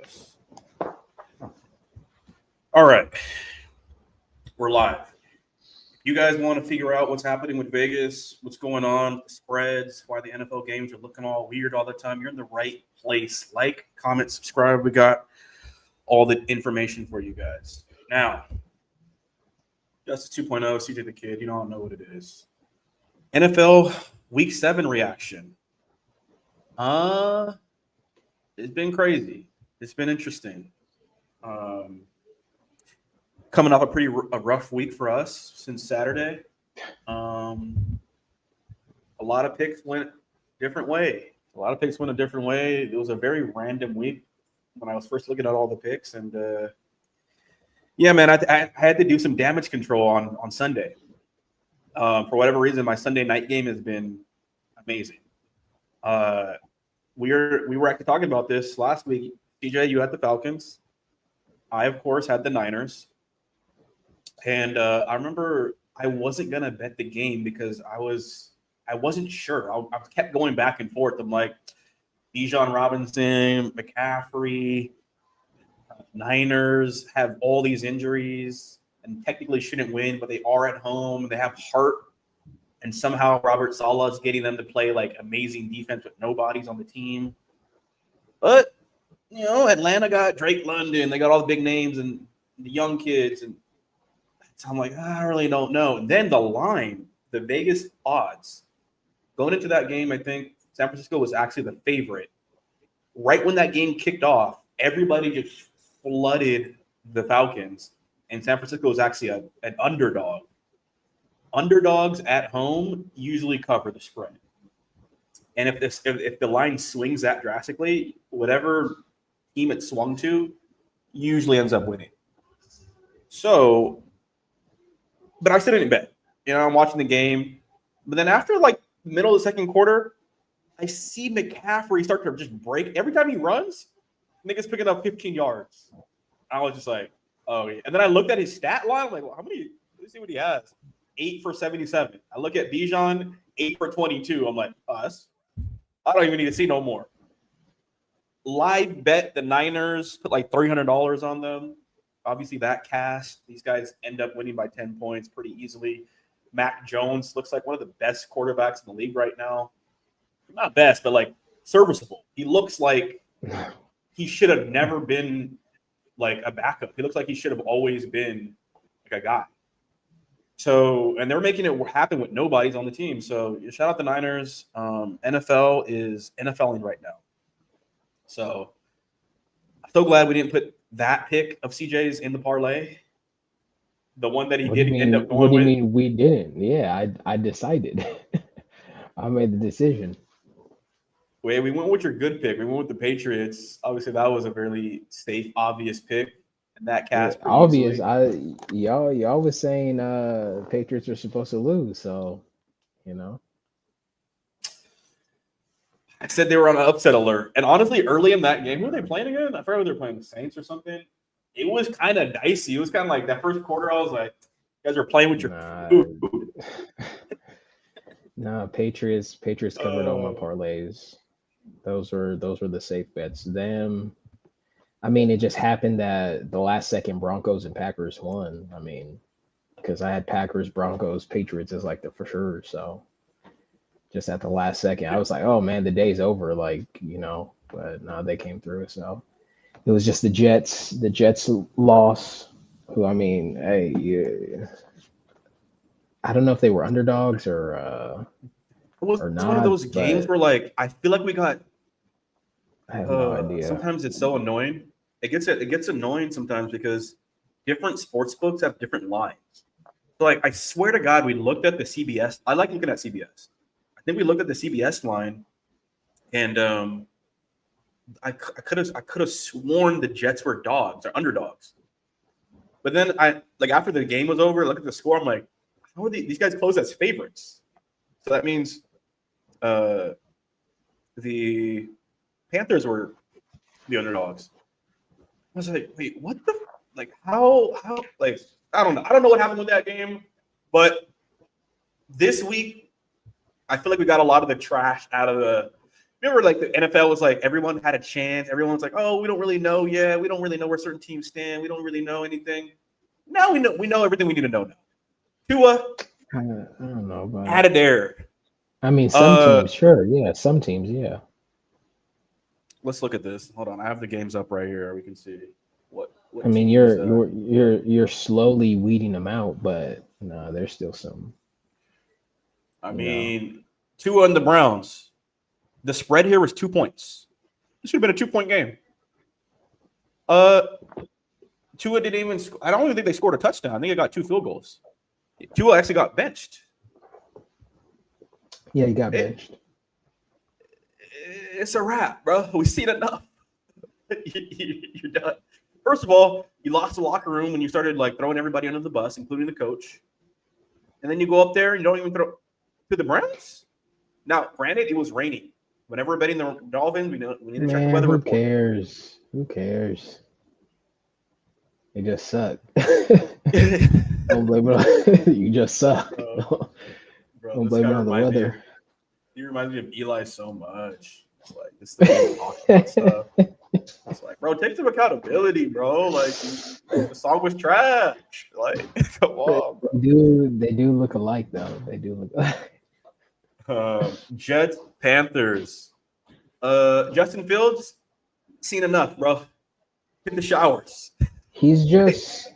this. All right. We're live. If you guys want to figure out what's happening with Vegas, what's going on, the spreads, why the NFL games are looking all weird all the time, you're in the right place. Like, comment, subscribe. We got all the information for you guys. Now, Justice 2.0, CJ the Kid, you don't know what it is. NFL Week 7 reaction. It's been crazy. It's been interesting. Coming off a rough week for us since Saturday. A lot of picks went a different way. It was a very random week when I was first looking at all the picks. And, yeah, man, I had to do some damage control on Sunday. For whatever reason, my Sunday night game has been amazing. We were actually talking about this last week. TJ, you had the Falcons. I, of course, had the Niners. And I remember I wasn't going to bet the game because I wasn't sure. I kept going back and forth. I'm like, Bijan Robinson, McCaffrey, Niners have all these injuries and technically shouldn't win, but they are at home. They have heart. And somehow Robert Saleh is getting them to play like amazing defense with no bodies on the team. But, Atlanta got Drake London. They got all the big names and the young kids. And so I'm like, I really don't know. And then the line, the Vegas odds. Going into that game, I think San Francisco was actually the favorite. Right when that game kicked off, everybody just flooded the Falcons. And San Francisco was actually an underdog. Underdogs at home usually cover the spread. And if the line swings that drastically, whatever team it swung to usually ends up winning. So, but I still didn't bet. I'm watching the game. But then after like the middle of the second quarter, I see McCaffrey start to just break. Every time he runs, nigga's picking up 15 yards. I was just like, oh, yeah. And then I looked at his stat line. I'm like, well, how many? Let's see what he has. 8 for 77. I look at Bijan, 8 for 22. I'm like, us. I don't even need to see no more. Live bet the Niners, put like $300 on them. Obviously, that cast, these guys end up winning by 10 points pretty easily. Mac Jones looks like one of the best quarterbacks in the league right now. Not best, but like serviceable. He looks like he should have never been like a backup. He looks like he should have always been like a guy. So, and they're making it happen with nobodies on the team. So, shout out the Niners. NFL is NFLing right now. So, I'm so glad we didn't put that pick of CJ's in the parlay. The one that he did end up going with. What do you mean we didn't? Yeah, I decided. I made the decision. Wait, we went with your good pick. We went with the Patriots. Obviously, that was a really safe, obvious pick. And that cast pretty obvious. easily. Y'all was saying Patriots are supposed to lose, so I said they were on an upset alert. And honestly, early in that game, who were they playing again? I forgot who they were playing, the Saints or something. It was kind of dicey. It was kind of like that first quarter. I was like, you guys are playing with your food. Nah, Patriots covered all my parlays. Those were the safe bets. Them. I mean, it just happened that the last second Broncos and Packers won. I mean, because I had Packers, Broncos, Patriots as like the for sure. So just at the last second, I was like, oh man, the day's over. Like, but no, they came through. So it was just the Jets. The Jets loss. Who, I mean, hey, yeah. I don't know if they were underdogs or not. One of those games where like I feel like we got. I have no idea. Sometimes it's so annoying. It gets annoying sometimes because different sports books have different lines. So like I swear to God, we looked at the CBS. I like looking at CBS. I think we looked at the CBS line, and I could have sworn the Jets were dogs or underdogs. But then after the game was over, look at the score. I'm like, how are these guys closed as favorites? So that means the Panthers were the underdogs. I was like, wait, what the how I don't know. I don't know what happened with that game, but this week I feel like we got a lot of the trash out of the Remember, like the NFL was like everyone had a chance. Everyone's like, "Oh, we don't really know yet. We don't really know where certain teams stand. We don't really know anything." Now we know. We know everything we need to know now. Tua I don't know, but had it there. I mean, some teams, sure, yeah, some teams, yeah. Let's look at this. Hold on, I have the games up right here. We can see what I mean, teams, you're slowly weeding them out, but no, there's still some. I mean, Tua and the Browns. The spread here was 2 points. This should have been a 2-point game. Tua didn't even. I don't even think they scored a touchdown. I think they got 2 field goals. Tua actually got benched. Yeah, he got benched. It's a wrap, bro. We've seen enough. You're done. First of all, you lost the locker room when you started like throwing everybody under the bus, including the coach. And then you go up there and you don't even throw to the Browns. Now, granted, it was raining. Whenever we're betting the Dolphins, we need to check the weather report. Who cares? Who cares? They just suck. Don't blame it on you. Just suck. Bro, don't blame it on the weather. He reminds me of Eli so much. It's like this thing talking about stuff. It's like, bro, take some accountability, bro. Like the song was trash. Like, come on, bro. They do look alike though. They do look alike. Jets, Panthers. Justin Fields, seen enough, bro. Hit the showers. He's just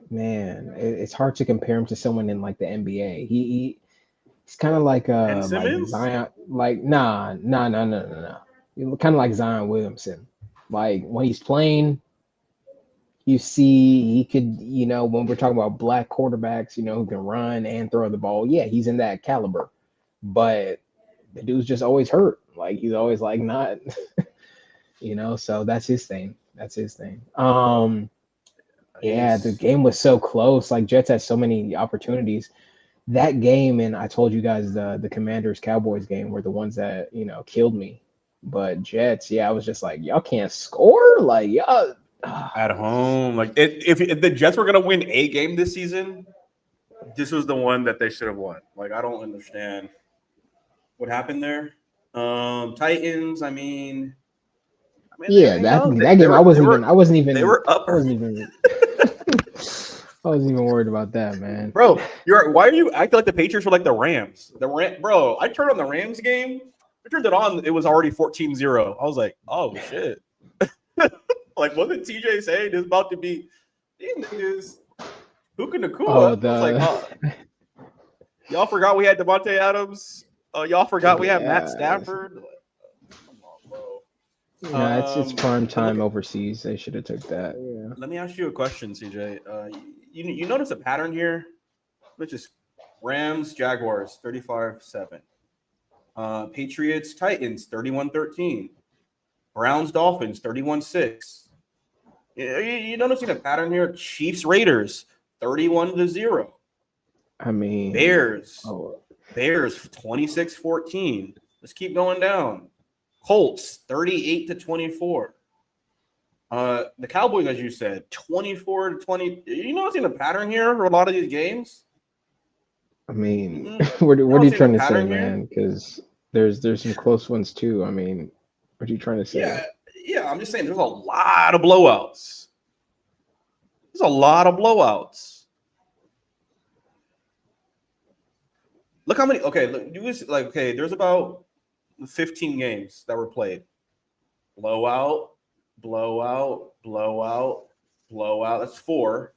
man, it's hard to compare him to someone in like the NBA. He's kind of like Zion, like nah. Kind of like Zion Williamson. Like when he's playing, you see he could, when we're talking about black quarterbacks, who can run and throw the ball. Yeah, he's in that caliber. But the dude's just always hurt. Like he's always like not, so that's his thing. Yeah, the game was so close. Like Jets had so many opportunities. That game, and I told you guys the Commanders Cowboys game were the ones that killed me. But Jets, yeah, I was just like, y'all can't score, like y'all at home. Like if the Jets were gonna win a game this season, this was the one that they should have won. Like I don't understand what happened there. Titans, I mean, yeah, that game I wasn't even. They were up. I wasn't even worried about that, man. Bro, why are you acting like the Patriots were like the Rams? Bro, I turned on the Rams game. I turned it on. It was already 14-0. I was like, oh shit. Like, what did TJ say? There's about to be these niggas. Who can the cool? I was like, oh. Y'all forgot we had Devontae Adams. Y'all forgot we had Matt Stafford. Come on, bro. Yeah, it's prime time overseas. They should have took that. Yeah. Let me ask you a question, CJ. You notice a pattern here, which is Rams, Jaguars, 35-7. Patriots, Titans, 31-13. Browns, Dolphins, 31-6. You noticing a pattern here? Chiefs, Raiders, 31-0. I mean, Bears, 26-14. Let's keep going down. Colts, 38-24. The Cowboys, as you said, 24-20. You noticing a pattern here for a lot of these games? I mean, what are you trying to say, man? Because there's some close ones too. I mean, what are you trying to say? Yeah. I'm just saying there's a lot of blowouts. Look how many. Okay, there's about 15 games that were played. Blowout. That's 4.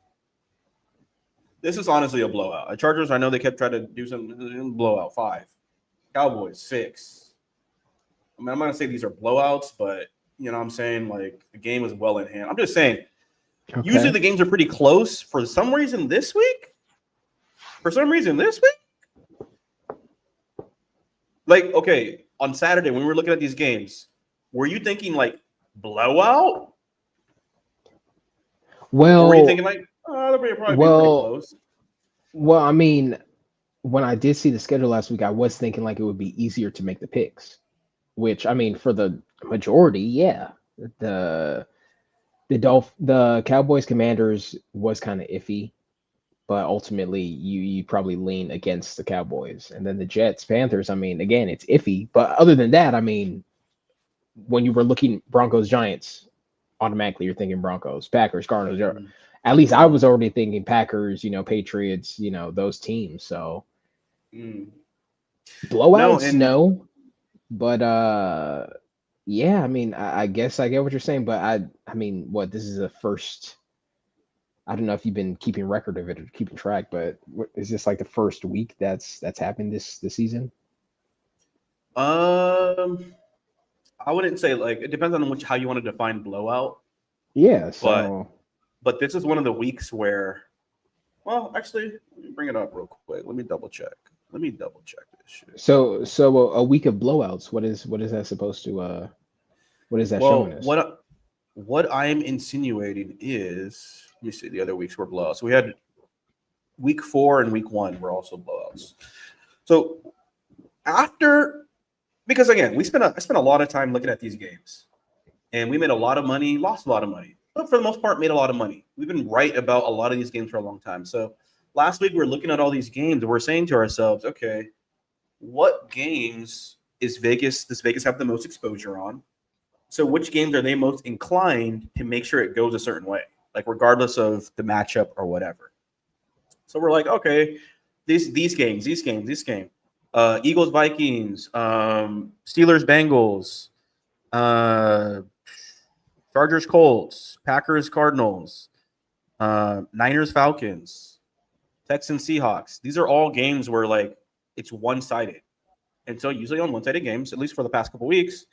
This is honestly a blowout. The Chargers, I know they kept trying to do something. Blowout, 5. Cowboys, 6. I mean, I'm not going to say these are blowouts, but, you know what I'm saying? Like, the game is well in hand. I'm just saying, usually the games are pretty close. For some reason this week, like, okay, on Saturday when we were looking at these games, were you thinking, like, blowout? Well, or were you thinking, like, they'll probably be pretty close? Well, I mean, when I did see the schedule last week, I was thinking like it would be easier to make the picks, which I mean, for the majority, yeah. The Cowboys Commanders was kind of iffy. but ultimately you probably lean against the Cowboys. And then the Jets, Panthers, I mean, again, it's iffy. But other than that, I mean, when you were looking Broncos, Giants, automatically you're thinking Broncos, Packers, Cardinals. At least I was already thinking Packers, Patriots, those teams. So blowouts, no. But yeah, I mean, I guess I get what you're saying, but I mean, what, this is the first. I don't know if you've been keeping record of it or keeping track, but is this like the first week that's happened this season? I wouldn't say, like, it depends on how you want to define blowout. Yeah, so but this is one of the weeks where, well, actually, let me bring it up real quick. Let me double check this shit. So a week of blowouts. What is that supposed to? What is that showing us? What I'm insinuating is, let me see. The other weeks were blowouts. So we had week 4 and week 1 were also blowouts. So because again, I spent a lot of time looking at these games, and we made a lot of money, lost a lot of money, but for the most part, made a lot of money. We've been right about a lot of these games for a long time. So last week we were looking at all these games, and we're saying to ourselves, okay, what games does Vegas have the most exposure on? So which games are they most inclined to make sure it goes a certain way, like regardless of the matchup or whatever? So we're like, okay, these games, Eagles, Vikings, Steelers, Bengals, Chargers, Colts, Packers, Cardinals, Niners, Falcons, Texans, Seahawks. These are all games where, like, it's one-sided. And so usually on one-sided games, at least for the past couple of weeks,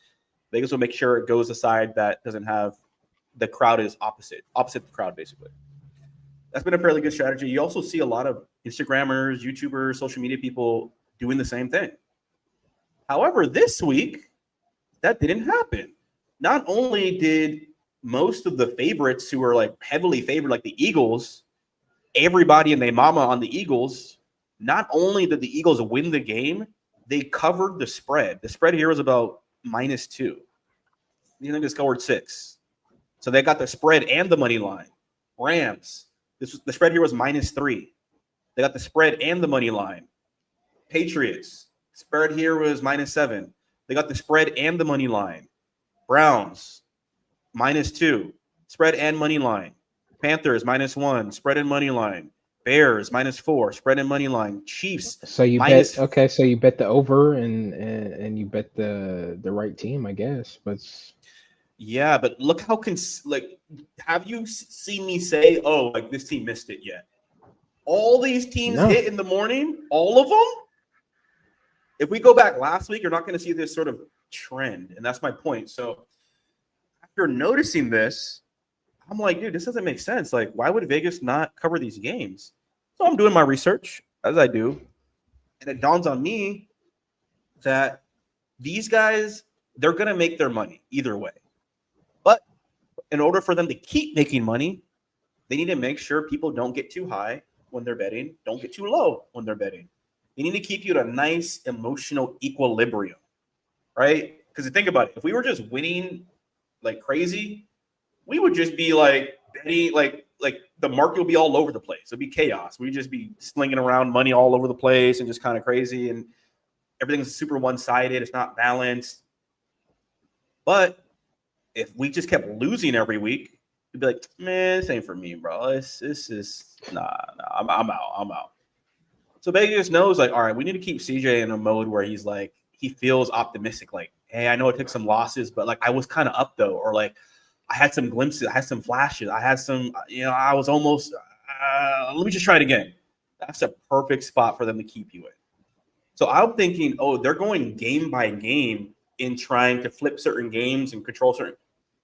Vegas will make sure it goes the side that doesn't have the crowd is opposite the crowd, basically. That's been a fairly good strategy. You also see a lot of Instagrammers, YouTubers, social media people doing the same thing. However, this week, that didn't happen. Not only did most of the favorites who are like heavily favored, like the Eagles, everybody and their mama on the Eagles, not only did the Eagles win the game, they covered the spread. The spread here was about -2. You think they scored 6. So they got the spread and the money line. Rams, the spread here was -3. They got the spread and the money line. Patriots, spread here was -7. They got the spread and the money line. Browns, -2. Spread and money line. Panthers, -1. Spread and money line. Bears, -4. Spread and money line. Chiefs, so you bet. Okay, so you bet the over and you bet the right team, I guess. But yeah, but look how have you seen me say, oh, like this team missed it yet? All these teams hit in the morning, all of them. If we go back last week, you're not going to see this sort of trend, and that's my point. So after noticing this, I'm like, dude, this doesn't make sense. Like, why would Vegas not cover these games? So I'm doing my research, as I do, and it dawns on me that these guys, they're going to make their money either way. But in order for them to keep making money, they need to make sure people don't get too high when they're betting, don't get too low when they're betting. They need to keep you at a nice emotional equilibrium, right? Because think about it. If we were just winning like crazy, we would just be like betting, like the market would be all over the place. It'd be chaos. We'd just be slinging around money all over the place and just kind of crazy. And everything's super one-sided. It's not balanced. But if we just kept losing every week, you'd be like, man, this ain't for me, bro. This is nah, I'm out. So Vegas knows, like, all right, we need to keep CJ in a mode where he's like, he feels optimistic. Like, hey, I know I took some losses, but like I was kind of up though, or like I had some glimpses, I had some flashes, I had some, I was almost. Let me just try it again. That's a perfect spot for them to keep you in. So I'm thinking, oh, they're going game by game in trying to flip certain games and control certain.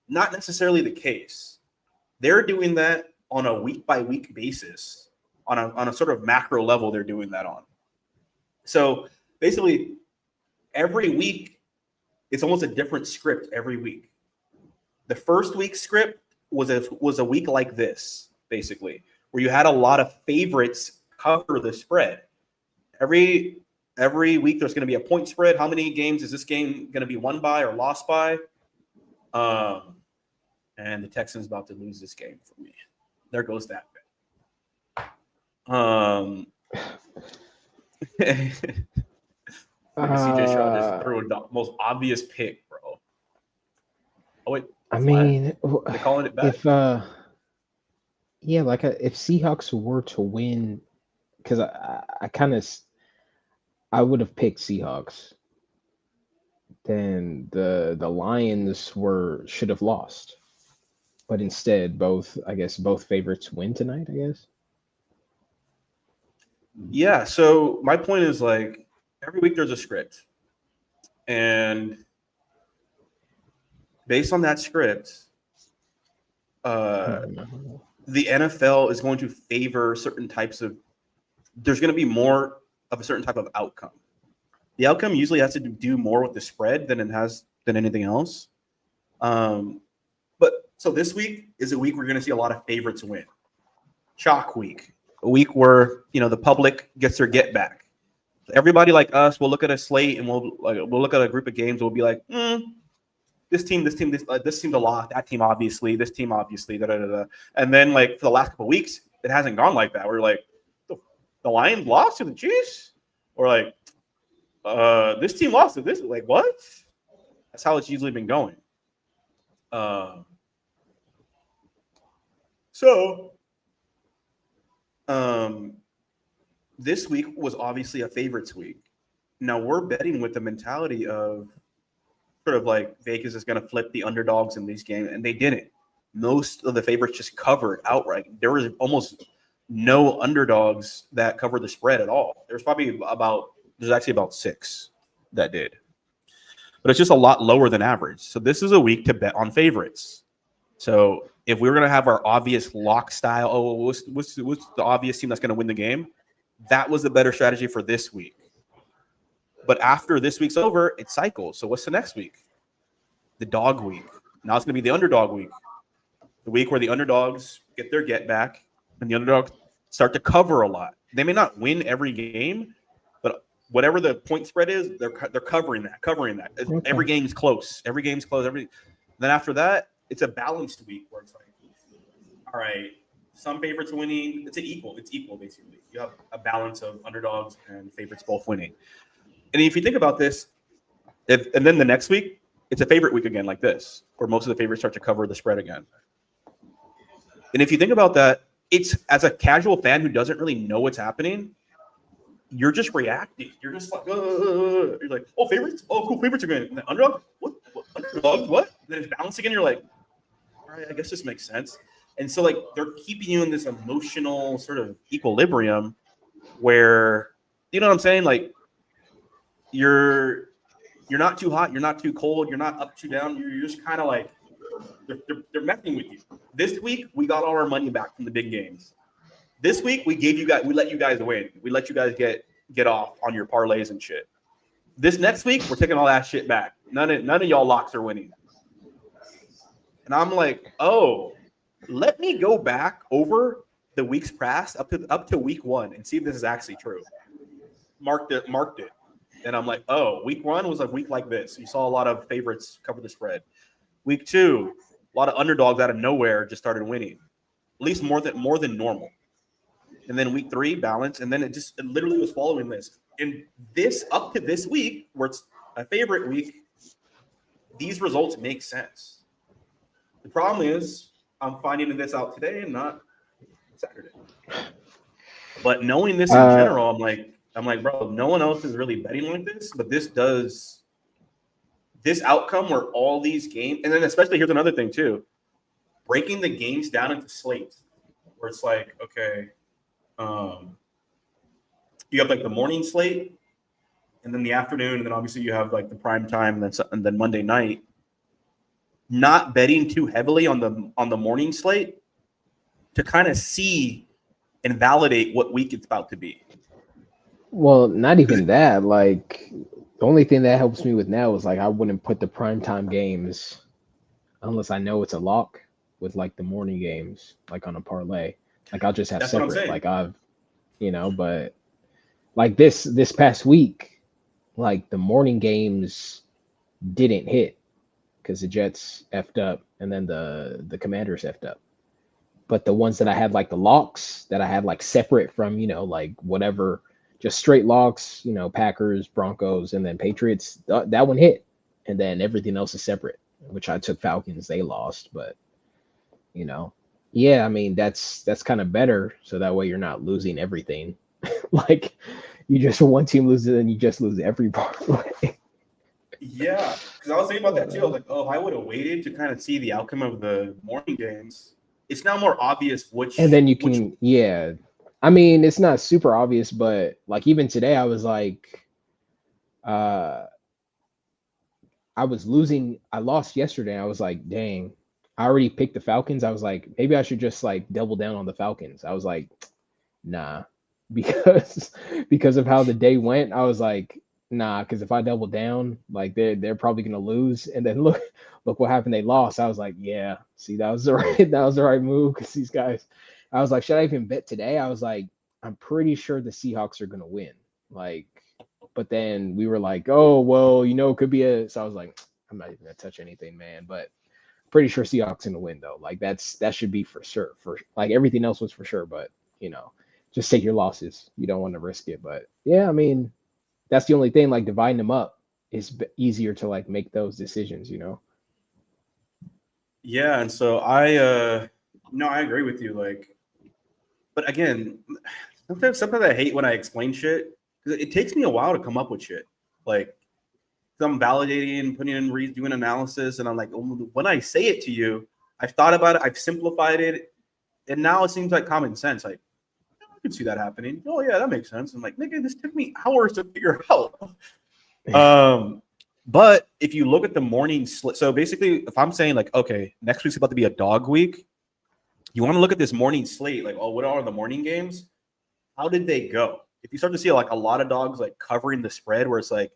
Not necessarily the case. They're doing that on a week by week basis, on a sort of macro level. They're doing that on. So basically, every week, it's almost a different script every week. The first week's script was a week like this, basically, where you had a lot of favorites cover the spread. Every week, there's going to be a point spread. How many games is this game going to be won by or lost by? And the Texans about to lose this game for me. There goes that bet. Um, Look at CJ Stroud just threw the most obvious pick, bro. Oh wait, I flag. mean, They calling it back. if yeah, like if Seahawks were to win, because I kind of I would have picked Seahawks. Then the Lions should have lost, but instead both favorites win tonight. I guess. Yeah. So my point is like every week there's a script, and based on that script, the NFL is going to favor certain types of. There's going to be more of a certain type of outcome. The outcome usually has to do more with the spread than it has than anything else. But so this week is a week we're going to see a lot of favorites win. Chalk week, a week where the public gets their get back. Everybody like us will look at a slate and we'll look at a group of games. We'll be like, this team, this team's a lot. That team, obviously, this team, obviously, da da da da. And then like for the last couple of weeks, it hasn't gone like that. We're like, the Lions lost to the Chiefs, or like, this team lost to this. Like what? That's how it's usually been going. This week was obviously a favorites week. Now we're betting with the mentality of sort of like Vegas is going to flip the underdogs in these games, and they didn't. Most of the favorites just covered outright. There was almost no underdogs that covered the spread at all. There's actually about 6 that did, but it's just a lot lower than average. So this is a week to bet on favorites. So if we were going to have our obvious lock style, what's the obvious team that's going to win the game? That was the better strategy for this week. But after this week's over, it cycles. So what's the next week? The dog week. Now it's going to be the underdog week. The week where the underdogs get their get back and the underdogs start to cover a lot. They may not win every game, but whatever the point spread is, they're covering that. Okay. Every game's close. Then after that, it's a balanced week where it's like, all right, some favorites winning. It's equal, basically. You have a balance of underdogs and favorites both winning. And if you think about this, and then the next week, it's a favorite week again like this, where most of the favorites start to cover the spread again. And if you think about that, it's as a casual fan who doesn't really know what's happening, you're just reacting. You're just like, you're like, oh, favorites? Oh, cool, favorites are going. Underdog? What? Underdog? What? And then it's balancing again. You're like, all right, I guess this makes sense. And so, like, they're keeping you in this emotional sort of equilibrium where, you know what I'm saying? Like, you're not too hot, you're not too cold, you're not up, too down. You're just kind of like, they're messing with you. This week, we got all our money back from the big games. This week, we let you guys win. We let you guys get off on your parlays and shit. This next week, we're taking all that shit back. None of y'all locks are winning. And I'm like, oh, let me go back over the weeks past up to week 1 and see if this is actually true. Marked it. And I'm like, oh, week 1 was a week like this. You saw a lot of favorites cover the spread. Week 2, a lot of underdogs out of nowhere just started winning, at least more than normal. And then week 3, balance, and then it literally was following this. And this up to this week, where it's a favorite week, these results make sense. The problem is I'm finding this out today and not Saturday. But knowing this in general, I'm like, bro, no one else is really betting like this, but this outcome where all these games, and then especially here's another thing too, breaking the games down into slates, where it's like, okay, you have like the morning slate, and then the afternoon, and then obviously you have like the prime time, and then Monday night. Not betting too heavily on the morning slate to kind of see and validate what week it's about to be. Well, not even that. Like, the only thing that helps me with now is like I wouldn't put the primetime games unless I know it's a lock with like the morning games, like on a parlay. Like I'll just have separate. Like but like this past week, like the morning games didn't hit because the Jets effed up and then the Commanders effed up. But the ones that I had like the locks that I had like separate from, like whatever, just straight locks, Packers, Broncos, and then Patriots, that one hit. And then everything else is separate, which I took Falcons. They lost, but yeah, I mean, that's kind of better. So that way you're not losing everything. Like you just one team loses and you just lose every parlay. Yeah, because I was thinking about that too. I was like, oh, if I would have waited to kind of see the outcome of the morning games, it's now more obvious which. And then you can, yeah. I mean, it's not super obvious, but like even today, I was like, I was losing. I lost yesterday. I was like, dang, I already picked the Falcons. I was like, maybe I should just like double down on the Falcons. I was like, nah, because of how the day went. I was like, nah, because if I double down, like they're probably gonna lose. And then look what happened. They lost. I was like, yeah, see, that was the right move because these guys. I was like, should I even bet today? I was like, I'm pretty sure the Seahawks are gonna win. Like, but then we were like, oh well, it could be a. So I was like, I'm not even gonna touch anything, man. But pretty sure Seahawks gonna win though. Like that should be for sure. For like everything else was for sure, but just take your losses. You don't want to risk it. But yeah, I mean, that's the only thing. Like dividing them up is easier to like make those decisions. Yeah, and so I agree with you. Like, but again, sometimes I hate when I explain shit because it takes me a while to come up with shit. Like, I'm validating, putting in, doing analysis, and I'm like, when I say it to you, I've thought about it, I've simplified it, and now it seems like common sense. Like, I can see that happening. Oh yeah, that makes sense. I'm like, nigga, this took me hours to figure out. But if you look at the morning slate, so basically, if I'm saying like, okay, next week's about to be a dog week, you want to look at this morning slate, like, oh, what are the morning games? How did they go? If you start to see like a lot of dogs like covering the spread, where it's like,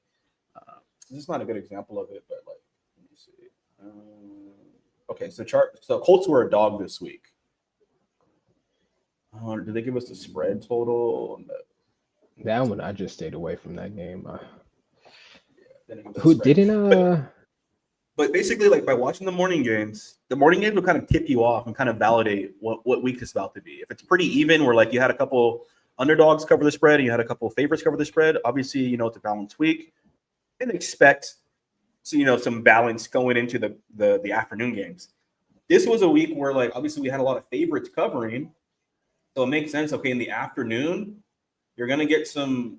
this is not a good example of it, but like, let me see. Okay, so Colts were a dog this week. Did they give us the spread total? That one, I just stayed away from that game. Who didn't? But basically, like by watching the morning games will kind of tip you off and kind of validate what week it's about to be. If it's pretty even, where like you had a couple underdogs cover the spread and you had a couple favorites cover the spread, obviously it's a balanced week, and expect some balance going into the afternoon games. This was a week where like obviously we had a lot of favorites covering. So it makes sense. Okay, in the afternoon, you're going to get some,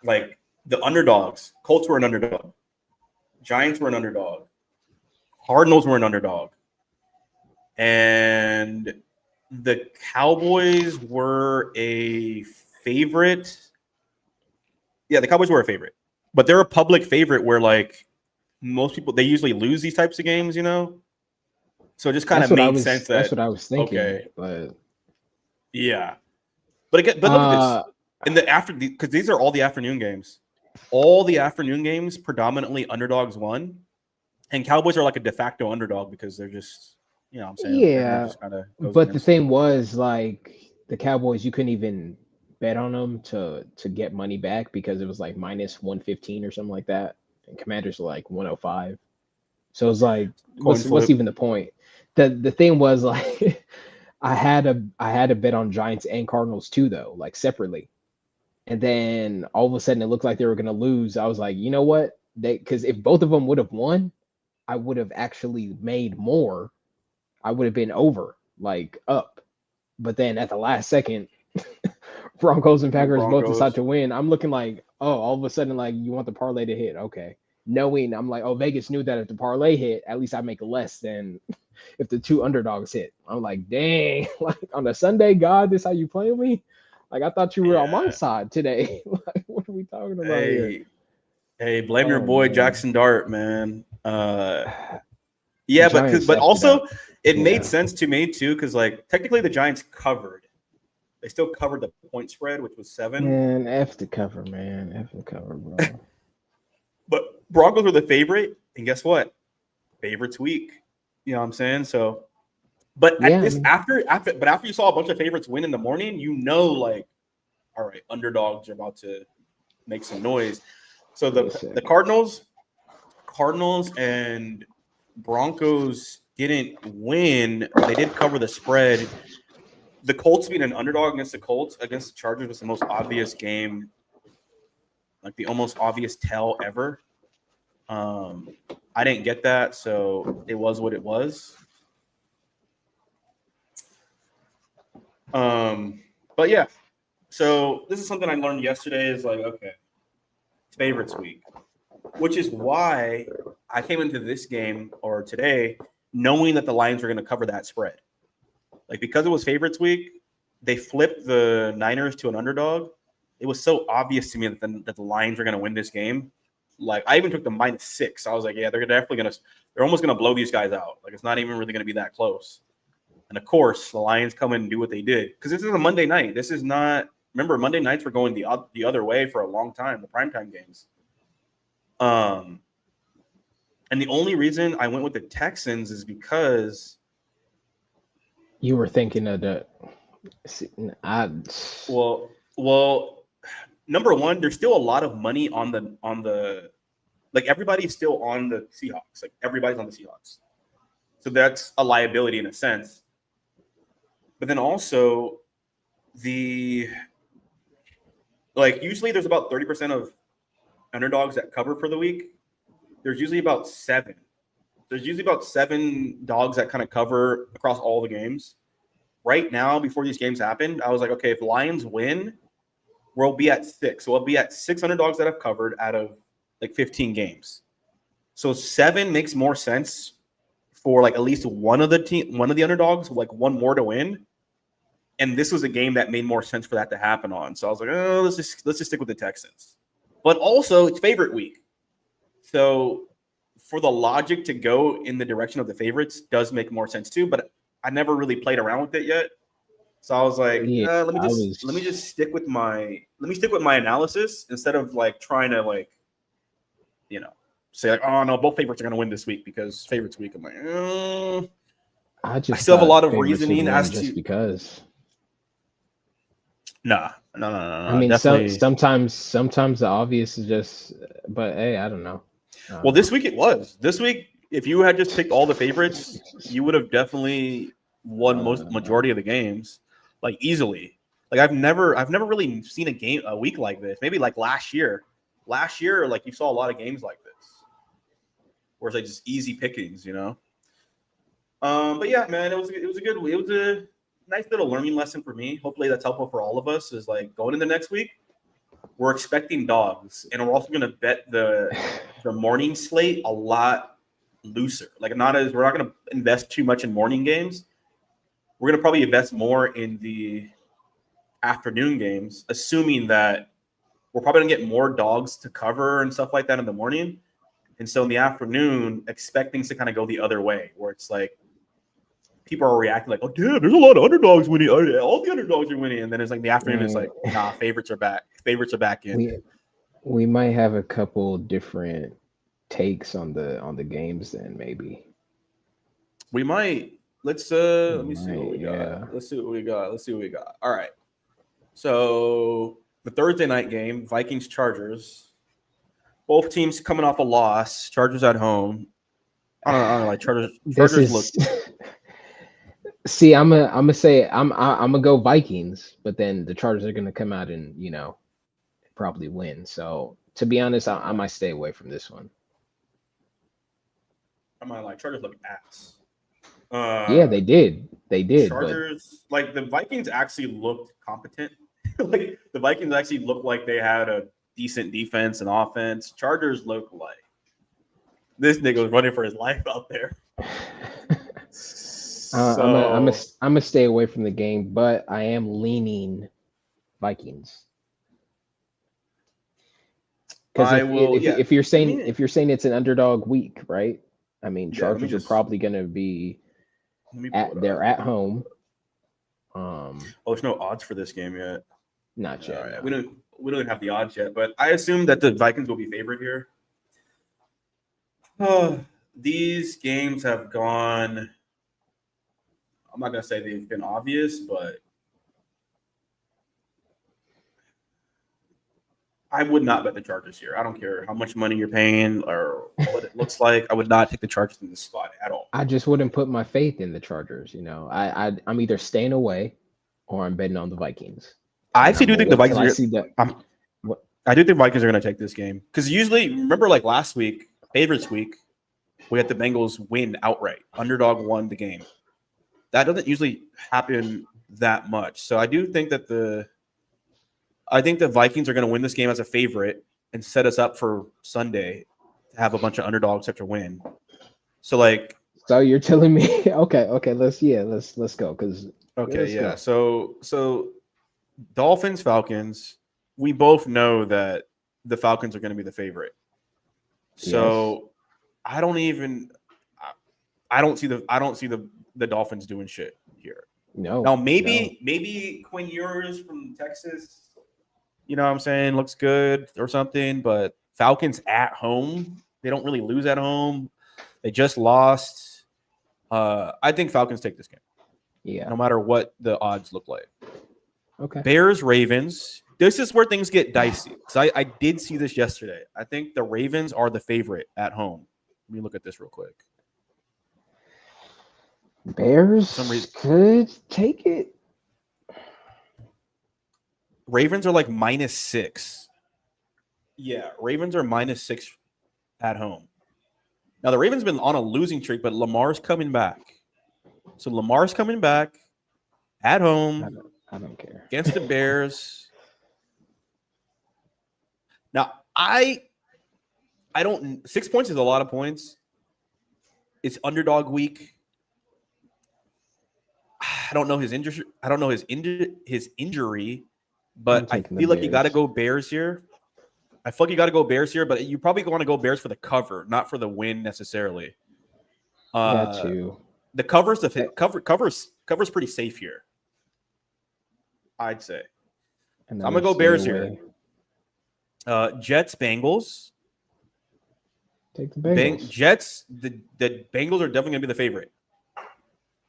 like, the underdogs. Colts were an underdog. Giants were an underdog. Cardinals were an underdog. And the Cowboys were a favorite. Yeah, the Cowboys were a favorite. But they're a public favorite where, like, most people, they usually lose these types of games, So it just kind of made sense that. That's what I was thinking. Okay. But. Yeah, but look at this because these are all the afternoon games. All the afternoon games predominantly underdogs won, and Cowboys are like a de facto underdog because they're just what I'm saying. Yeah, but the thing was like the Cowboys, you couldn't even bet on them to get money back because it was like minus 115 or something like that, and Commanders were like 105. So it was like, what's even the point? The thing was like. I had a bet on Giants and Cardinals too, though, like separately. And then all of a sudden it looked like they were going to lose. I was like, you know what? Because if both of them would have won, I would have actually made more. I would have been over, like up. But then at the last second, Broncos and Packers both decide to win. I'm looking like, oh, all of a sudden, like, you want the parlay to hit. Okay. Knowing I'm like, oh, Vegas knew that if the parlay hit, at least I make less than if the two underdogs hit. I'm like, dang, like on a Sunday, God, this how you play me? Like, I thought you were on my side today. Like, what are we talking about here? Hey, blame your boy Jackson Dart, man. Yeah, but also it made sense to me too, because like technically the Giants covered. They still covered the point spread, which was 7. Man, F the cover, man. F the cover, bro. But Broncos were the favorite, and guess what? Favorites week. You know what I'm saying? So, but after you saw a bunch of favorites win in the morning, like, all right, underdogs are about to make some noise. So the Cardinals and Broncos didn't win. They did cover the spread. the Colts being an underdog against the Colts against the Chargers was the most obvious game, like the almost obvious tell ever. I didn't get that, so it was what it was. But yeah, so this is something I learned yesterday. Is like, okay, it's favorites week, which is why I came into this game or today knowing that the Lions were going to cover that spread. Like, because it was favorites week, they flipped the Niners to an underdog. It was so obvious to me that the Lions were going to win this game. Like, I even took the -6. I was like, yeah, they're definitely going to – they're almost going to blow these guys out. Like, it's not even really going to be that close. And, of course, the Lions come in and do what they did. Because this is a Monday night. This is not – remember, Monday nights were going the other way for a long time, the primetime games. And the only reason I went with the Texans is because – you were thinking of the well, number one, there's still a lot of money on the like everybody's still on the Seahawks. Like everybody's on the Seahawks. So that's a liability in a sense. But then also usually there's about 30% of underdogs that cover for the week. There's usually about 7. There's usually about 7 dogs that kind of cover across all the games. Right now, before these games happened, I was like, okay, if Lions win, we'll be at 6. So we'll be at 6 underdogs that have covered out of like 15 games. So 7 makes more sense for like at least one of the underdogs, like one more to win. And this was a game that made more sense for that to happen on. So I was like, oh, let's just stick with the Texans. But also, it's favorite week. So for the logic to go in the direction of the favorites does make more sense too, but I never really played around with it yet. So I was like, let me just stick with my analysis instead of like trying to like, say like, oh no, both favorites are going to win this week because favorites week. I'm like, I still have a lot of reasoning as to because. No. I mean, sometimes the obvious is just, but hey, I don't know. Well, this week it was. This week, if you had just picked all the favorites, you would have definitely won majority of the games, like easily. Like I've never really seen a week like this. Maybe like last year. Last year, like you saw a lot of games like this, where it's like just easy pickings, But yeah, man, it was a nice little learning lesson for me. Hopefully, that's helpful for all of us. Is like going into next week, we're expecting dogs, and we're also going to bet the morning slate a lot looser. Like we're not going to invest too much in morning games. We're going to probably invest more in the afternoon games, assuming that we're probably going to get more dogs to cover and stuff like that in the morning. And so in the afternoon, expect things to kind of go the other way, where it's like people are reacting like, oh, damn, there's a lot of underdogs winning. All the underdogs are winning. And then it's like the afternoon is like, nah, favorites are back. Favorites are back in. We might have a couple different takes on the games then, maybe. We might. Let me see what we got. Let's see what we got. All right. So the Thursday night game, Vikings-Chargers. Both teams coming off a loss. Chargers at home. I don't know. Like Chargers look. See, I'm gonna say I'm gonna go Vikings, but then the Chargers are gonna come out and probably win. So to be honest, I might stay away from this one. I might like Chargers look ass. Yeah, they did. Chargers, like the Vikings actually looked competent. Like the Vikings actually looked like they had a decent defense and offense. Chargers look like this nigga was running for his life out there. I'm gonna stay away from the game, but I am leaning Vikings. Because if you're saying it's an underdog week, right? I mean, Chargers are probably gonna be they're at home. There's no odds for this game yet. Not yet. Right. No. We don't have the odds yet, but I assume that the Vikings will be favored here. These games have gone. I'm not gonna say they've been obvious, but I would not bet the Chargers here. I don't care how much money you're paying or what it looks like. I would not take the Chargers in this spot at all. I just wouldn't put my faith in the Chargers. I'm either staying away or I'm betting on the Vikings. I And actually I'm do gonna think the wait till Vikings I see that. I do think Vikings are going to take this game because usually, remember, like last week, favorites week, we had the Bengals win outright. Underdog won the game. That doesn't usually happen that much. So I do think that the Vikings are going to win this game as a favorite and set us up for Sunday to have a bunch of underdogs have to win. So like, So you're telling me, okay, let's go because okay, yeah. So Dolphins, Falcons. We both know that the Falcons are going to be the favorite. So I don't even. I don't see the Dolphins doing shit here. Now maybe Quinn Ewers from Texas, you know what I'm saying, looks good or something, but Falcons at home, they don't really lose at home. They just lost. I think Falcons take this game. Yeah. No matter what the odds look like. Okay. Bears, Ravens. This is where things get dicey. Because I did see this yesterday. I think the Ravens are the favorite at home. Let me look at this real quick. Bears could take it. Ravens are like -6. Yeah, Ravens are -6 at home. Now, the Ravens been on a losing streak, but Lamar's coming back. So Lamar's coming back at home. I don't care. Against the Bears. Now, I don't. 6 points is a lot of points. It's underdog week. I don't know his injury. I don't know his injury, but I feel like you got to go Bears here. I feel like you got to go Bears here, but you probably want to go Bears for the cover, not for the win necessarily. Got you. The cover's pretty safe here, I'd say. So I'm gonna go Bears here. Jets, Bengals. Take the Bengals. Jets. The Bengals are definitely gonna be the favorite.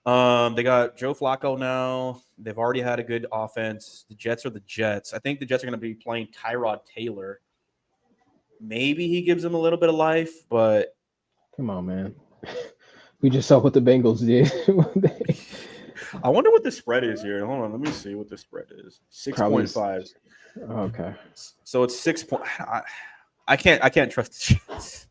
They got Joe Flacco now. They've already had a good offense. The Jets are the Jets. I think the Jets are gonna be playing Tyrod Taylor. Maybe he gives them a little bit of life, but come on, man. We just saw what the Bengals did. I wonder what the spread is here. Hold on, let me see what the spread is. 6.5. Okay. So it's 6 point. I can't trust the Jets.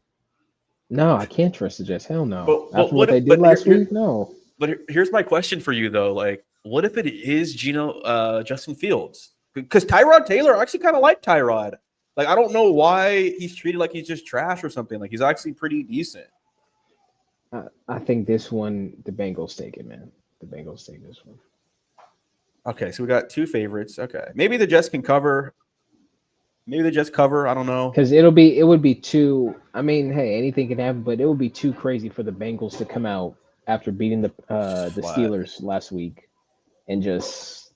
No, I can't trust the Jets. Hell no. But After what they did last week, no. But here's my question for you though. Like, what if it is Justin Fields? Because Tyrod Taylor, I actually kind of like Tyrod. Like, I don't know why he's treated like he's just trash or something. Like, he's actually pretty decent. I think this one, the Bengals take it, man. The Bengals take this one. Okay, so we got two favorites. Okay, maybe the Jets can cover. Maybe they just cover. I don't know. Because it would be too. I mean, hey, anything can happen, but it would be too crazy for the Bengals to come out after beating the Steelers last week and just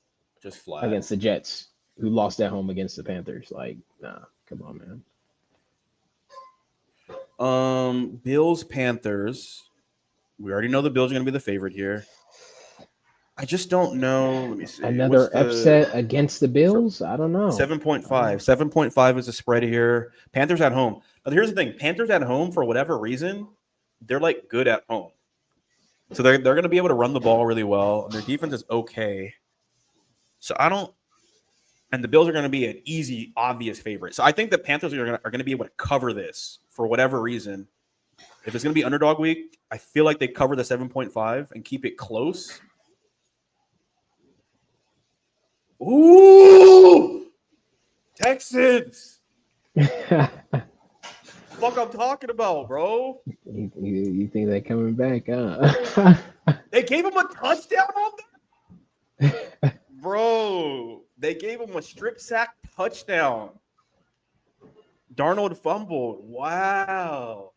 flat against the Jets, who lost at home against the Panthers. Like, nah, come on, man. Bills, Panthers. We already know the Bills are going to be the favorite here. I just don't know. Let me see. Another upset against the Bills? I don't know. 7.5. 7.5 is the spread here. Panthers at home. But here's the thing. Panthers at home, for whatever reason, they're like good at home. So they're going to be able to run the ball really well. And their defense is okay. So I don't – and the Bills are going to be an easy, obvious favorite. So I think the Panthers are going to be able to cover this for whatever reason. If it's going to be underdog week, I feel like they cover the 7.5 and keep it close. Ooh, Texans! Fuck, I'm talking about, bro. You think they're coming back? Huh? They gave him a touchdown on that, bro. They gave him a strip sack touchdown. Darnold fumbled. Wow.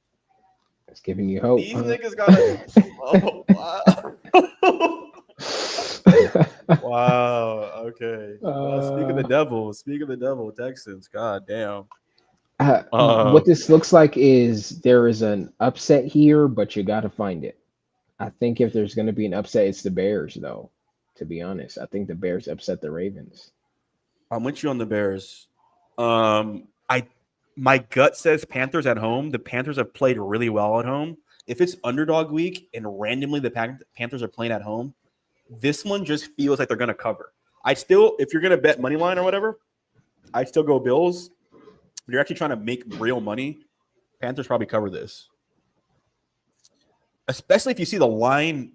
It's giving you hope. These niggas got to. Oh, wow. Wow. Okay. Speak of the devil. Texans. God damn. What this looks like is there is an upset here, but you got to find it. I think if there's going to be an upset, it's the Bears, though. To be honest, I think the Bears upset the Ravens. I'm with you on the Bears. My gut says Panthers at home. The Panthers have played really well at home. If it's underdog week and randomly the Panthers are playing at home, this one just feels like they're going to cover. I still, if you're gonna bet money line or whatever, I still go Bills. But you're actually trying to make real money. Panthers probably cover this, especially if you see the line.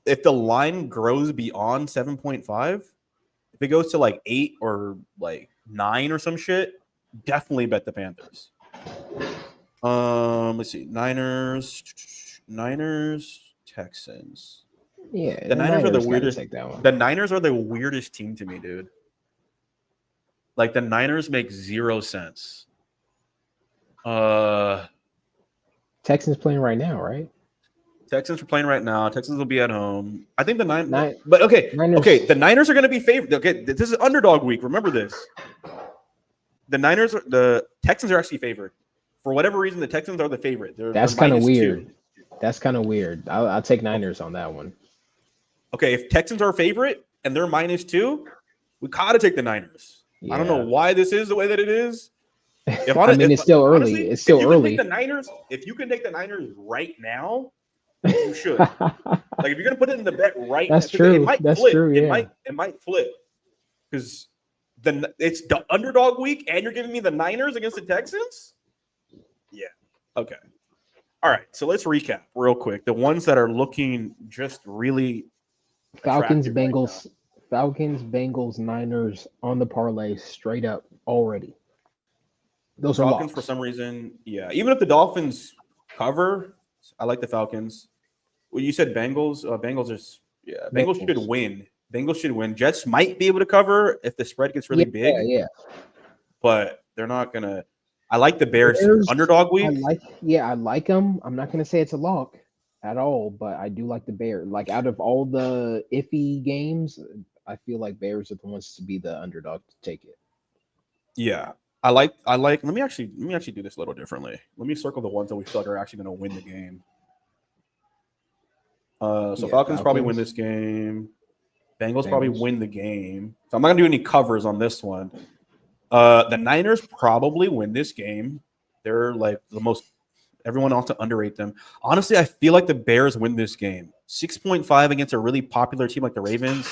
If the line grows beyond 7.5, if it goes to like 8 or like 9 or some shit, definitely bet the Panthers. Let's see, Niners, Texans. Yeah, The Niners are the gotta weirdest. take that one. The Niners are the weirdest team to me, dude. Like the Niners make 0 sense. Texans playing right now, right? Texans are playing right now. Texans will be at home. I think the Niners. but okay, the Niners are going to be favored. Okay, this is underdog week. Remember this. The Texans are actually favored. For whatever reason, the Texans are the favorite. That's kind of weird. 2. That's kind of weird. I'll take Niners on that one. Okay, if Texans are favorite and they're -2, we gotta take the Niners. Yeah. I don't know why this is the way that it is. It's still early. Honestly, it's still early. If you can take the Niners right now, you should. Like if you're gonna put it in the bet right now, that's true. It might that's flip. true. Yeah. It might flip because it's the underdog week, and you're giving me the Niners against the Texans. Yeah. Okay. All right. So let's recap real quick. The ones that are looking just really Falcons, Bengals, Niners on the parlay straight up already. Those are Falcons locks. For some reason. Yeah. Even if the Dolphins cover, I like the Falcons. Well, you said Bengals. Bengals should win. Bengals should win. Jets might be able to cover if the spread gets really big. Yeah. But they're not gonna. I like the Bears underdog week. I like them. I'm not gonna say it's a lock at all, but I do like the Bears. Like out of all the iffy games, I feel like Bears are the ones to be the underdog to take it. Yeah. I like. Let me actually do this a little differently. Let me circle the ones that we feel like are actually going to win the game. Falcons probably win this game. Bengals probably win the game. So I'm not going to do any covers on this one. The Niners probably win this game. They're like the most. Everyone wants to underrate them. Honestly, I feel like the Bears win this game. 6.5 against a really popular team like the Ravens.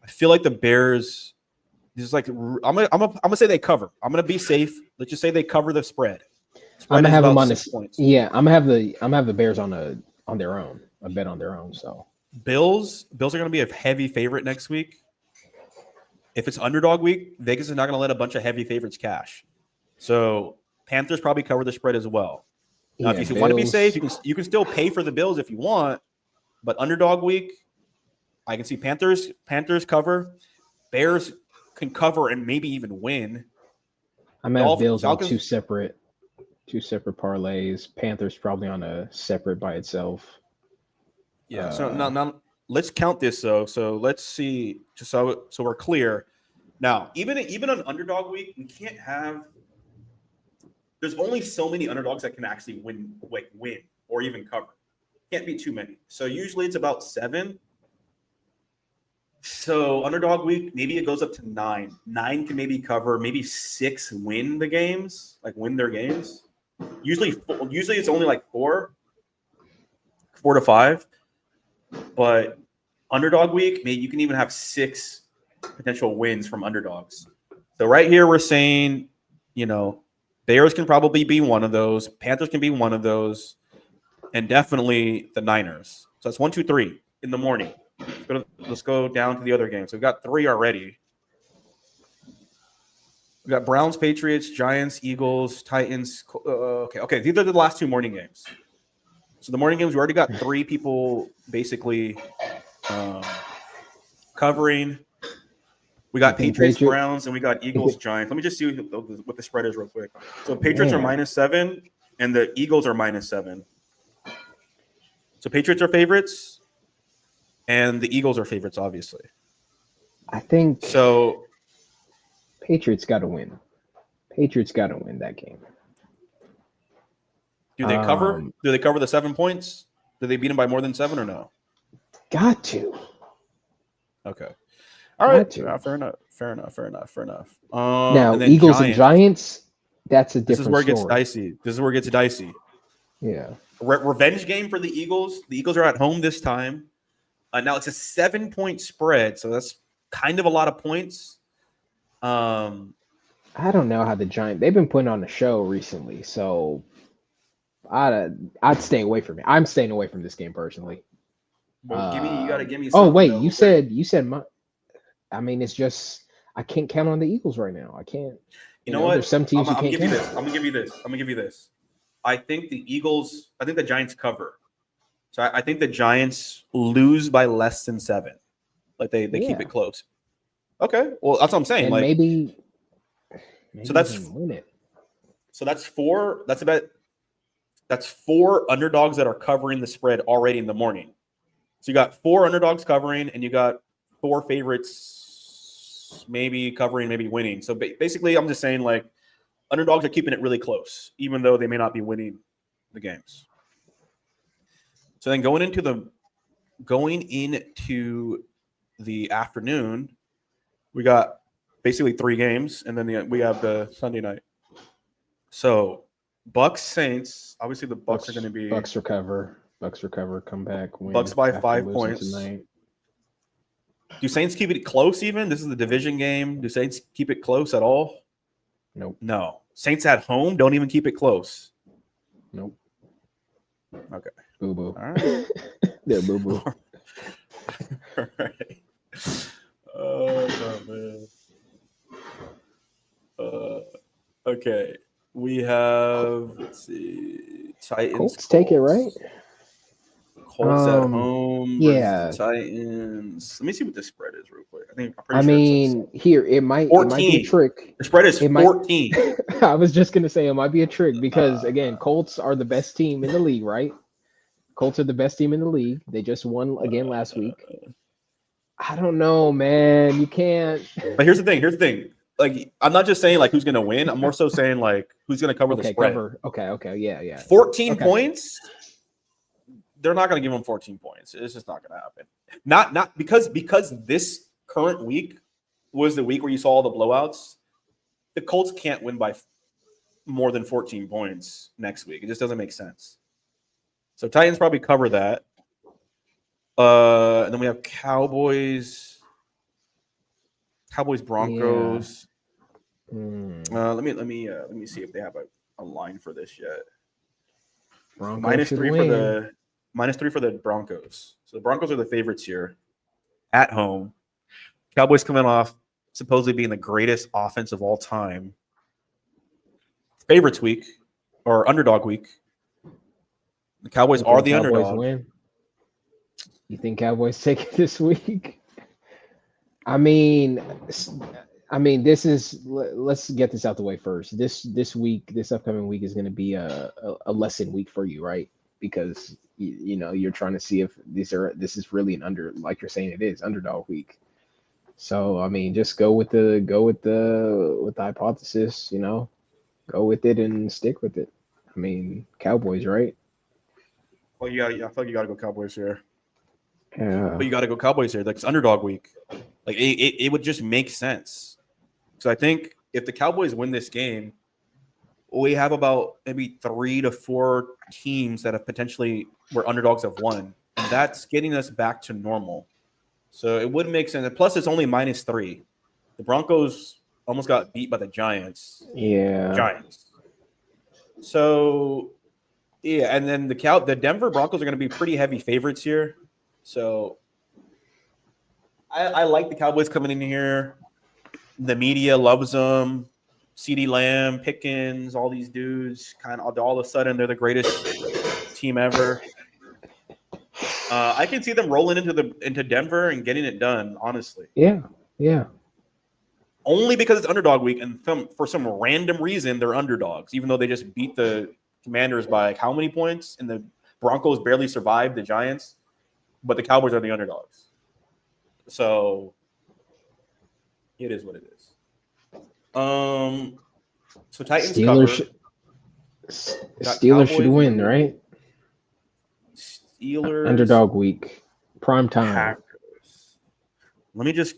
I feel like the Bears. This is like I'm gonna say they cover. I'm gonna be safe. Let's just say they cover the spread. I'm gonna have them on 6 points. Yeah, I'm gonna have the Bears on their own. A bet on their own. So Bills are gonna be a heavy favorite next week. If it's underdog week, Vegas is not gonna let a bunch of heavy favorites cash. So Panthers probably cover the spread as well. Now, if you want to be safe, you can still pay for the Bills if you want. But underdog week, I can see Panthers cover, Bears can cover and maybe even win. I'm gonna have Bills on two separate parlays. Panthers probably on a separate by itself. Yeah. So now let's count this though. So let's see, just so we're clear. Now, even on underdog week, we can't have. There's only so many underdogs that can actually win or even cover. Can't be too many. So usually it's about 7. So underdog week, maybe it goes up to 9. 9 can maybe cover. Maybe 6 win their games. Usually it's only like 4 to 5. But underdog week, maybe you can even have 6 potential wins from underdogs. So right here we're saying, Bears can probably be one of those. Panthers can be one of those. And definitely the Niners. So that's 1, 2, 3 in the morning. Let's go down to the other games. We've got 3 already. We've got Browns, Patriots, Giants, Eagles, Titans. Okay. These are the last 2 morning games. So the morning games, we already got 3 people basically covering. We got Patriots, Browns, and we got Eagles, Giants. Let me just see what the spread is real quick. So Patriots are -7, and the Eagles are -7. So Patriots are favorites, and the Eagles are favorites, obviously. I think so. Patriots got to win. Patriots got to win that game. Do they cover? Do they cover the 7 points? Do they beat them by more than 7 or no? Got to. Okay. All right. Fair enough. Now, and Eagles and Giants, that's a different story. This is where it gets dicey. Yeah. Revenge game for the Eagles. The Eagles are at home this time. Now it's a 7-point spread, so that's kind of a lot of points. I don't know how the Giants. They've been putting on a show recently, so I'd stay away from it. I'm staying away from this game personally. Well, you got to give me. Oh Something, wait, though. you said my. I mean, it's just I can't count on the Eagles right now. I can't. You know what? There's some teams I'm you gonna can't give you count. this. I'm gonna give you this. I think the Giants cover. So I think the Giants lose by less than 7. Like they keep it close. Okay. Well, that's what I'm saying. And like maybe so that's even win it. So that's 4. That's 4 underdogs that are covering the spread already in the morning. So you got 4 underdogs covering, and you got 4 favorites maybe covering, maybe winning. So basically, I'm just saying like underdogs are keeping it really close, even though they may not be winning the games. So then going into the afternoon, we got basically 3 games, and then we have the Sunday night. So Bucks Saints. Obviously, the Bucks are going to be Bucks recover, come back, win. Bucks by after 5 losing points. tonight. Do Saints keep it close? Even this is the division game. Do Saints keep it close at all? Nope. No. Saints at home don't even keep it close. Nope. Okay. Boo boo. All right. Yeah, boo boo. All right. Oh man. Okay. We have, let's see, Titans. Colts take it, right? Colts at home versus yeah. the Titans. Let me see what the spread is real quick. I'm pretty I sure mean, here it might be a trick. The spread is 14. I was just gonna say it might be a trick because again, Colts are the best team in the league, right? Colts are the best team in the league. They just won again last week. I don't know, man. You can't. But here's the thing. Like, I'm not just saying like who's gonna win. I'm more so saying like who's gonna cover the spread. Okay. Yeah. 14 points. They're not gonna give them 14 points. It's just not gonna happen. Not because this current week was the week where you saw all the blowouts. The Colts can't win by more than 14 points next week. It just doesn't make sense. So Titans probably cover that. And then we have Cowboys Broncos. Yeah. Let me see if they have a line for this yet. Broncos -3 for the Broncos. So the Broncos are the favorites here at home. Cowboys coming off supposedly being the greatest offense of all time. Favorites week or underdog week. The Cowboys are the underdog. Win? You think Cowboys take it this week? I mean, this is. Let's get this out the way first. This upcoming week is going to be a lesson week for you, right? Because you're trying to see if this is really an like you're saying it is underdog week. So I mean, just go with the hypothesis. Go with it and stick with it. I mean, Cowboys, right? Well, I feel like you got to go Cowboys here. Yeah. But you got to go Cowboys here. Like, it's underdog week. Like, it would just make sense. So I think if the Cowboys win this game, we have about maybe 3 to 4 teams that have potentially where underdogs have won, and that's getting us back to normal. So it would make sense. And plus, it's only -3. The Broncos almost got beat by the Giants. Yeah. Giants. So yeah, and then the Denver Broncos are going to be pretty heavy favorites here. So I like the Cowboys coming in here. The media loves them. CeeDee Lamb, Pickens, all these dudes, kind of all of a sudden they're the greatest team ever. I can see them rolling into Denver and getting it done, honestly. Yeah. Only because it's underdog week, and for some random reason they're underdogs, even though they just beat the Commanders by how many points? And the Broncos barely survived the Giants, but the Cowboys are the underdogs. So it is what it is. So Titans Steelers should win, right? Steelers underdog week, prime time. Packers. Let me just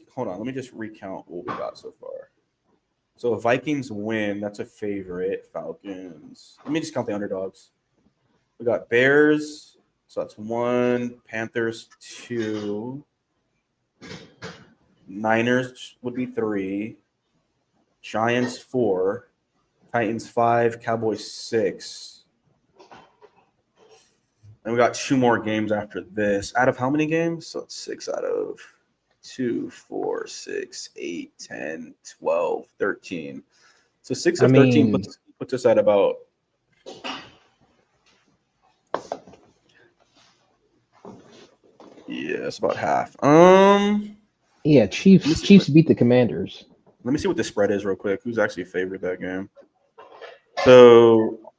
recount what we got so far. So Vikings win, that's a favorite. Falcons. Let me just count the underdogs. We got Bears, so that's 1. Panthers 2. Niners would be 3. Giants 4. Titans 5. Cowboys 6. And we got 2 more games after this. Out of how many games? So it's 6 out of 2, 4, 6, 8, 10, 12, 13. So 6 of 13 puts us at about it's about half. Yeah, Chiefs beat the Commanders. Let me see what the spread is real quick. Who's actually favored that game? So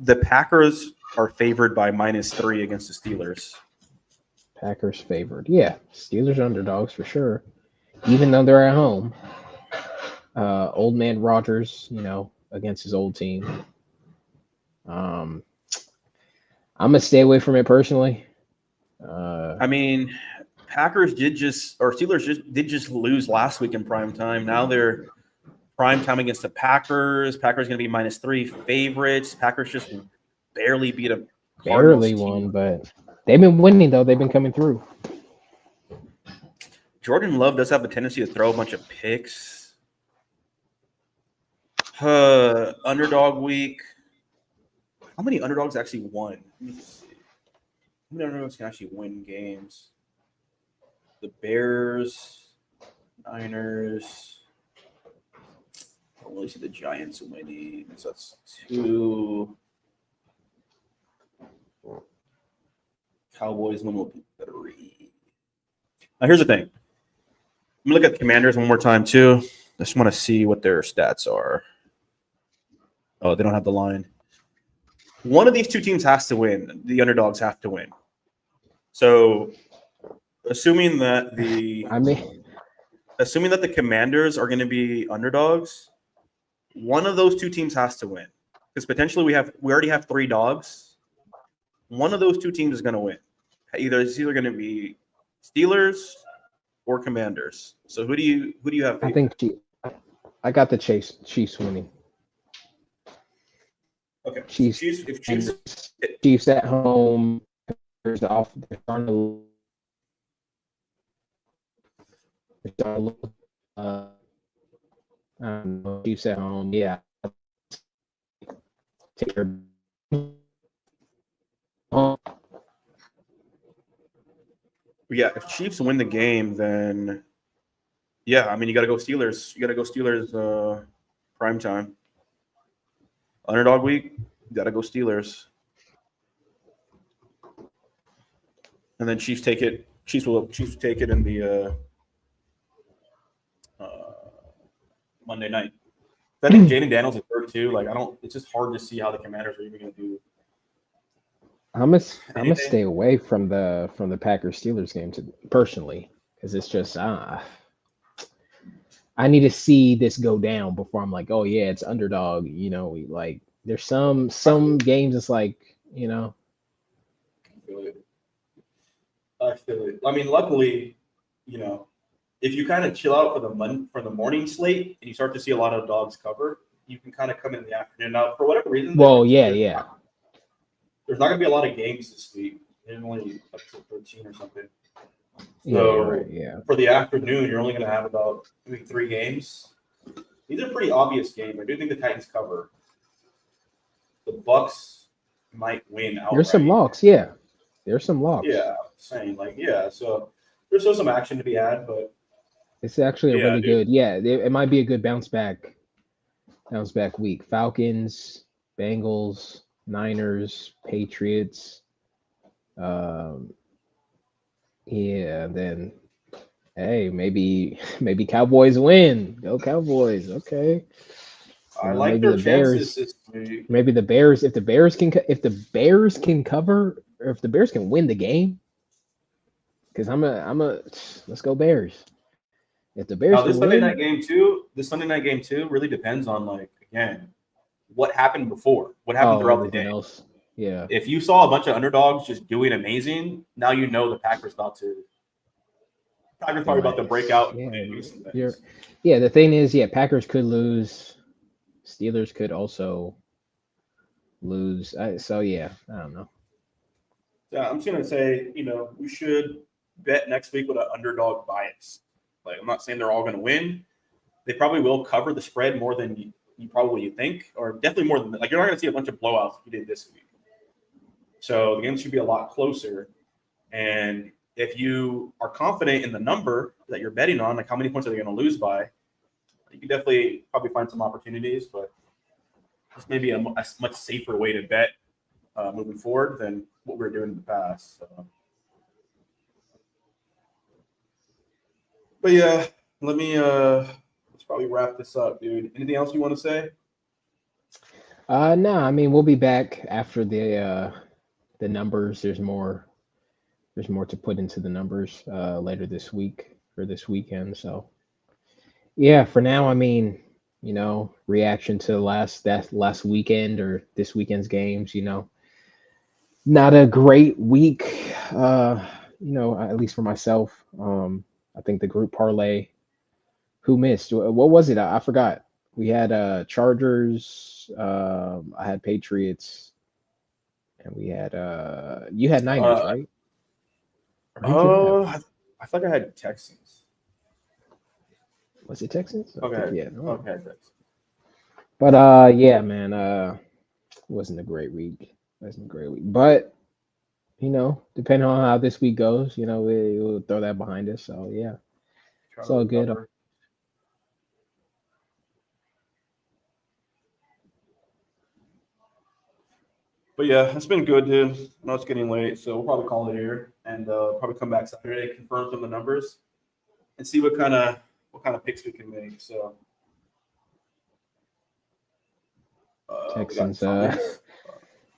the Packers are favored by -3 against the Steelers. Packers favored. Yeah, Steelers underdogs for sure. Even though they're at home. Old man Rodgers, against his old team. I'm gonna stay away from it personally. I mean, Steelers did just lose last week in prime time. Now they're prime time against the Packers. Packers going to be -3 favorites. Packers just barely beat a Cardinals barely team. won, but they've been winning though. They've been coming through. Jordan Love does have a tendency to throw a bunch of picks. Underdog week. How many underdogs actually won? Let me just see. How many underdogs can actually win games? The Bears, Niners. I don't really see the Giants winning. So that's 2. Cowboys win will be 3. Now here's the thing. Let me look at the Commanders one more time too. I just want to see what their stats are. Oh, they don't have the line. One of these 2 teams has to win. The underdogs have to win. So, assuming that the Commanders are going to be underdogs, one of those 2 teams has to win. Because potentially we already have 3 dogs. One of those 2 teams is going to win. It's either going to be Steelers or Commanders. So who do you have? I think I got the Chiefs winning. Okay. Chiefs at home. There's off. They're starting to Chiefs at home. Yeah. Take your Yeah, if Chiefs win the game, then yeah, I mean you got to go Steelers. You got to go Steelers prime time. Underdog week, you got to go Steelers. And then Chiefs take it. Chiefs will take it in the Monday night. I think Jaden Daniels is third too. Like it's just hard to see how the Commanders are even going to do. I'm gonna stay away from the Packers Steelers game personally, because it's just I need to see this go down before I'm like, oh yeah, it's underdog. Like there's some games it's like I feel it. I mean, luckily, if you kind of chill out for the morning slate and you start to see a lot of dogs cover, you can kind of come in the afternoon. Now, for whatever reason, yeah. There's not going to be a lot of games this week. There's only up to 13 or something. So for the afternoon, you're only going to have about maybe 3 games. These are pretty obvious games. I do think the Titans cover. The Bucks might win outright. There's some locks, yeah. There's some locks. Yeah, I'm saying so there's still some action to be had, but it's actually a really good. Yeah, it might be a good bounce back week. Falcons, Bengals, Niners, Patriots. Then hey, maybe Cowboys win. Go Cowboys. Okay. I like their chances this week. Maybe the Bears, if the Bears can cover, or if the Bears can win the game, because let's go Bears. If the Bears this Sunday night game too really depends on again what happened before, what happened throughout the day. Else. Yeah. If you saw a bunch of underdogs just doing amazing, now the Packers probably about to break out. The thing is, Packers could lose. Steelers could also lose. I don't know. Yeah, I'm just gonna say, we should bet next week with an underdog bias. Like, I'm not saying they're all going to win. They probably will cover the spread more than you probably think, or definitely more than like you're not going to see a bunch of blowouts like you did this week. So the game should be a lot closer. And if you are confident in the number that you're betting on, like how many points are they going to lose by, you can definitely probably find some opportunities, but this may be a much safer way to bet moving forward than what we were doing in the past. So. But yeah, let's probably wrap this up, dude. Anything else you want to say? No, I mean we'll be back after the numbers. There's more to put into the numbers later this week or this weekend. So yeah, for now, I mean, reaction to last weekend or this weekend's games, not a great week, at least for myself. I think the group parlay, who missed? What was it? I forgot. We had Chargers, I had Patriots, and we had you had Niners, right? Or who'd you have? I thought I had Texans. Was it Texans? Okay. Yeah. No. Okay, Texans. But yeah, man, it wasn't a great week. But depending on how this week goes, we'll throw that behind us. So yeah, it's all good. But yeah, it's been good, dude. I know it's getting late, so we'll probably call it here and probably come back Saturday, confirm some of the numbers, and see what kind of picks we can make. So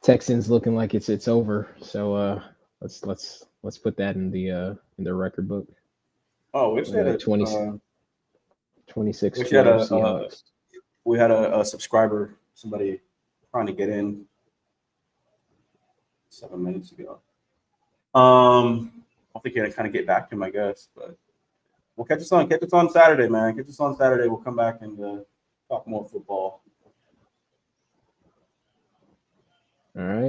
Texans looking like it's over. So let's put that in the record book. Oh, we actually had 26. We had a subscriber, somebody trying to get in 7 minutes ago. I think you're gonna kind of get back to him, I guess, but we'll catch us on Saturday, man. Catch us on Saturday. We'll come back and talk more football. All right.